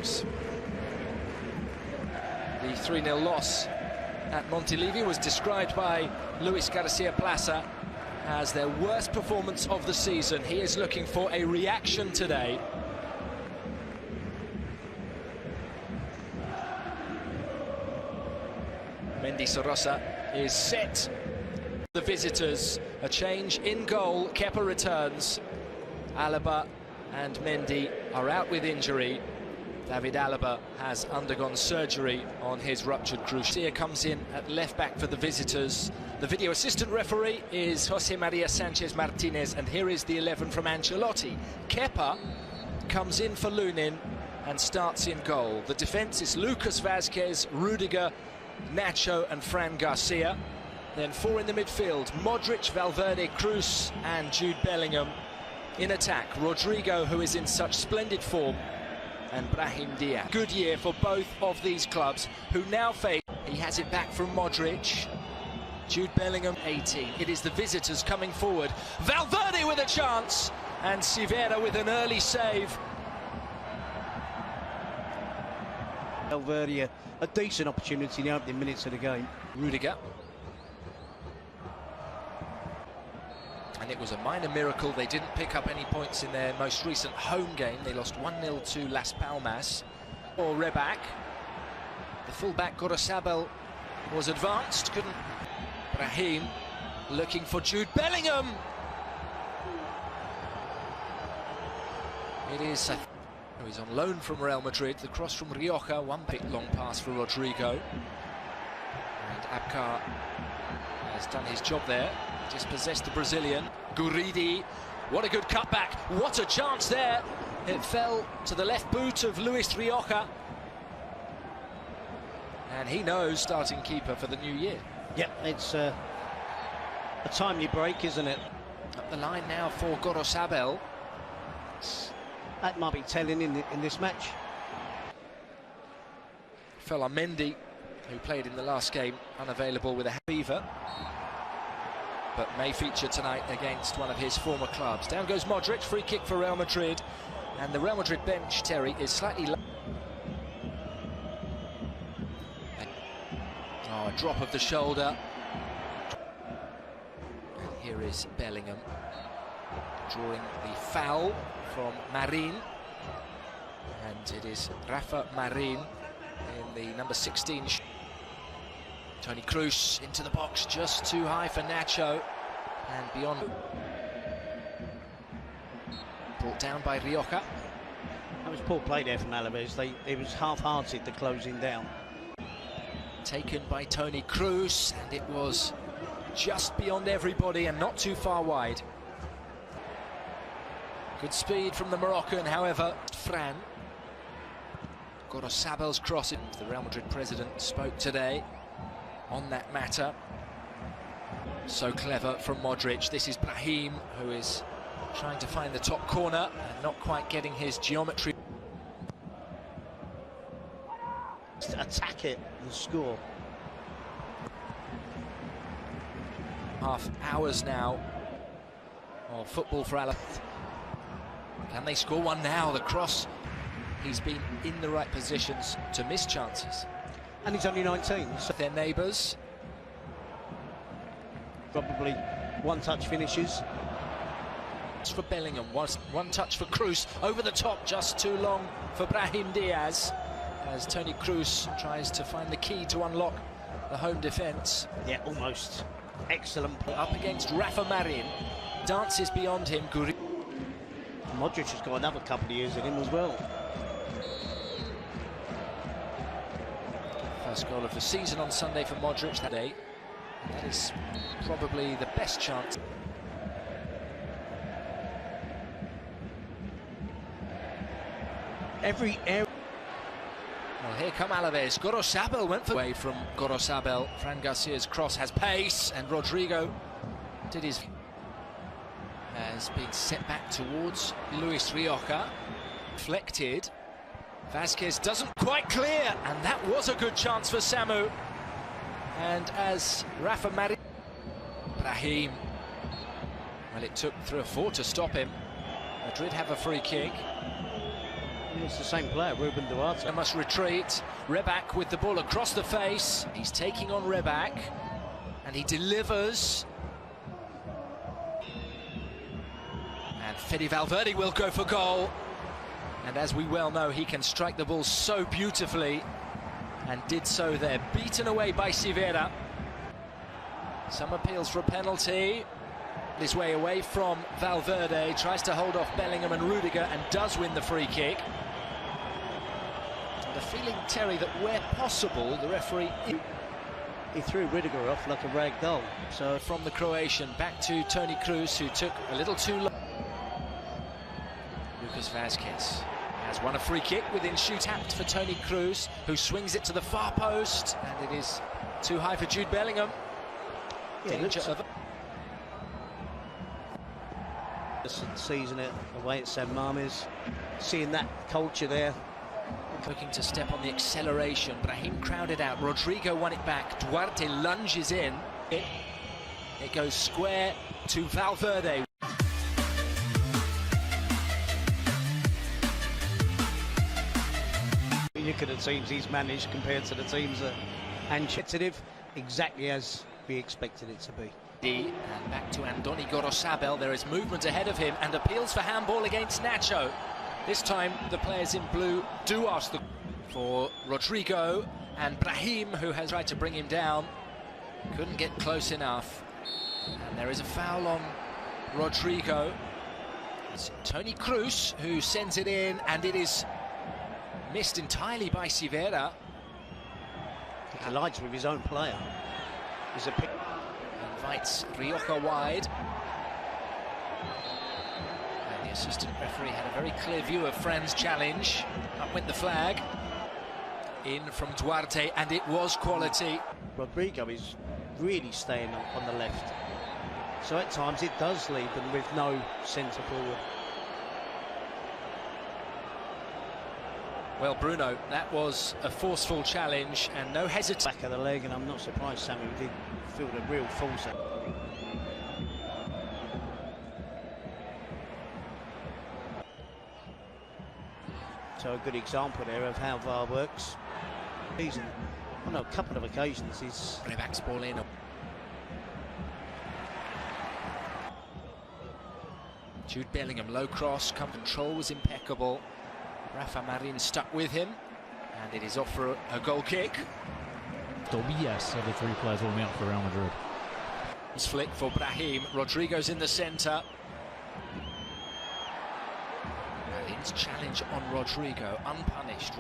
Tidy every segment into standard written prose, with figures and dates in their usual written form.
Cruz. The 3-0 loss at Montilivi was described by Luis Garcia Plaza as their worst performance of the season. He is looking for a reaction today. Mendy Sorosa is set. The visitors, a change in goal. Kepa returns. Alaba and Mendy are out with injury. David Alaba has undergone surgery on his ruptured cruciate. Comes in at left back for the visitors. The video assistant referee is Jose Maria Sanchez Martinez, and here is the 11 from Ancelotti. Kepa comes in for Lunin and starts in goal. The defence is Lucas Vazquez, Rudiger, Nacho and Fran Garcia. Then four in the midfield: Modric, Valverde, Cruz and Jude Bellingham. In attack, Rodrygo, who is in such splendid form, and Brahim Diaz. Good year for both of these clubs, who now face. He has it back from Modric. Jude Bellingham, 18. It is the visitors coming forward. Valverde with a chance, and Sivera with an early save. Valverde, a decent opportunity in the opening minutes of the game. Rudiger. And it was a minor miracle they didn't pick up any points in their most recent home game. They lost 1-0 to Las Palmas. Or Reback. The fullback Gorosabel was advanced, couldn't. Brahim looking for Jude Bellingham. It is. He's on loan from Real Madrid. The cross from Rioja. One big long pass for Rodrygo. And Abkar has done his job there. Dispossessed the Brazilian. Guridi, what a good cutback, what a chance there. It fell to the left boot of Luis Rioja. And he knows starting keeper for the new year. Yep, it's a timely break, isn't it? Up the line now for Gorosabel. That might be telling in this match. Fell on Mendy, who played in the last game, unavailable with a fever, but may feature tonight against one of his former clubs. Down goes Modric, free kick for Real Madrid, and the Real Madrid bench, Terry, is slightly low. Oh, a drop of the shoulder. And here is Bellingham drawing the foul from Marin, and it is Rafa Marin in the number 16. Toni Kroos into the box, just too high for Nacho, and beyond. Brought down by Rioja. That was poor play there from Alaves. It was half-hearted, the closing down. Taken by Toni Kroos, and it was just beyond everybody and not too far wide. Good speed from the Moroccan, however. Fran. Gorosabel's crossing. The Real Madrid president spoke today on that matter. So clever from Modric. This is Brahim, who is trying to find the top corner and not quite getting his geometry. Attack it and score. Half hours now of football for Alaves. Can they score one now? The cross. He's been in the right positions to miss chances. And he's only 19. So their neighbours. Probably one-touch finishes. It's for Bellingham, one touch for Cruz, over the top, just too long for Brahim Diaz, as Toni Kroos tries to find the key to unlock the home defence. Yeah, almost. Excellent. Up against Rafa Marin, dances beyond him. Modric has got another couple of years in him as well. First goal of the season on Sunday for Modric that day. That is probably the best chance. Every area. Well, here come Alaves. Gorosabel went away from Gorosabel. Fran Garcia's cross has pace, and Rodrygo did his. Has been set back towards Luis Rioja. Deflected. Vazquez doesn't quite clear, and that was a good chance for Samu. And as Rafa Marin, Brahim, well, it took 3 or 4 to stop him. Madrid have a free kick. It's the same player, Ruben Duarte. Must retreat. Reback with the ball across the face. He's taking on Reback, and he delivers. And Fede Valverde will go for goal. And as we well know, he can strike the ball so beautifully, and did so there. Beaten away by Sivera. Some appeals for a penalty. His way away from Valverde, tries to hold off Bellingham and Rudiger, and does win the free kick. The feeling, Terry, that where possible, the referee... He threw Rudiger off like a rag doll. So from the Croatian, back to Toni Kroos, who took a little too long. Lucas Vazquez has won a free kick within shoot, tapped for Toni Kroos, who swings it to the far post, and it is too high for Jude Bellingham. Danger of... Season it away at San Mames, seeing that culture there. Looking to step on the acceleration. Brahim crowded out. Rodrygo won it back. Duarte lunges in. It goes square to Valverde. You look at the teams he's managed compared to the teams that and competitive, exactly as we expected it to be. And back to Andoni Gorosabel. There is movement ahead of him, and appeals for handball against Nacho. This time the players in blue do ask for Rodrygo, and Brahim, who has tried to bring him down, couldn't get close enough. And there is a foul on Rodrygo. It's Toni Kroos who sends it in, and it is missed entirely by Sivera. He collides with his own player. There's a pick. Invites Rioja wide. And the assistant referee had a very clear view of Fran's challenge. Up went the flag. In from Duarte, and it was quality. Rodrygo is really staying on the left. So at times it does leave them with no centre forward. Well, Bruno, that was a forceful challenge and no hesitation. Back of the leg, and I'm not surprised Sammy did feel the real force. So a good example there of how VAR works. Season, on a couple of occasions, he's... Reback's ball in. Jude Bellingham, low cross, control was impeccable. Rafa Marin stuck with him, and it is off for a goal kick. Tobias of the three players will out for Real Madrid. It's flick for Brahim. Rodrigo's in the centre. Marin's challenge on Rodrygo, unpunished.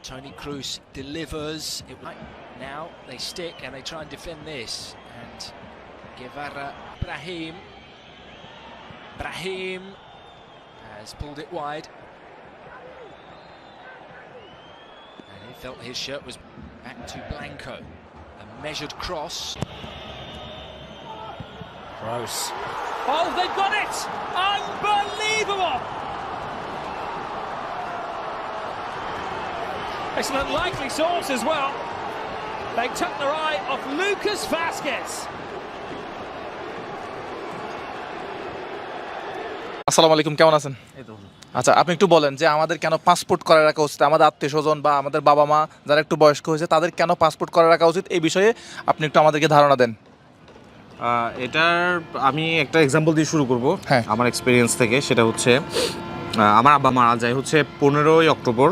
Toni Kroos delivers. Now they stick and they try and defend this. And Guevara, Brahim has pulled it wide. And he felt his shirt was back to Blanco. A measured cross. Gross. Oh, they've got it! Unbelievable! It's an unlikely source as well. They took their eye off Lucas Vazquez. আসসালামু আলাইকুম, কেমন আছেন? আচ্ছা, আপনি একটু বলেন যে আমাদের কেন পাসপোর্ট করে রাখা উচিত, আমাদের আত্মীয়স্বজন বা আমাদের বাবা মা যারা একটু বয়স্ক হয়েছে তাদের কেন পাসপোর্ট করে রাখা উচিত, এই বিষয়ে আপনি একটু আমাদেরকে ধারণা দেন। এটার আমি একটা এক্সাম্পল দিয়ে শুরু করব আমার এক্সপিরিয়েন্স থেকে। সেটা হচ্ছে আমার আব্বা মারা যায় হচ্ছে 15ই অক্টোবর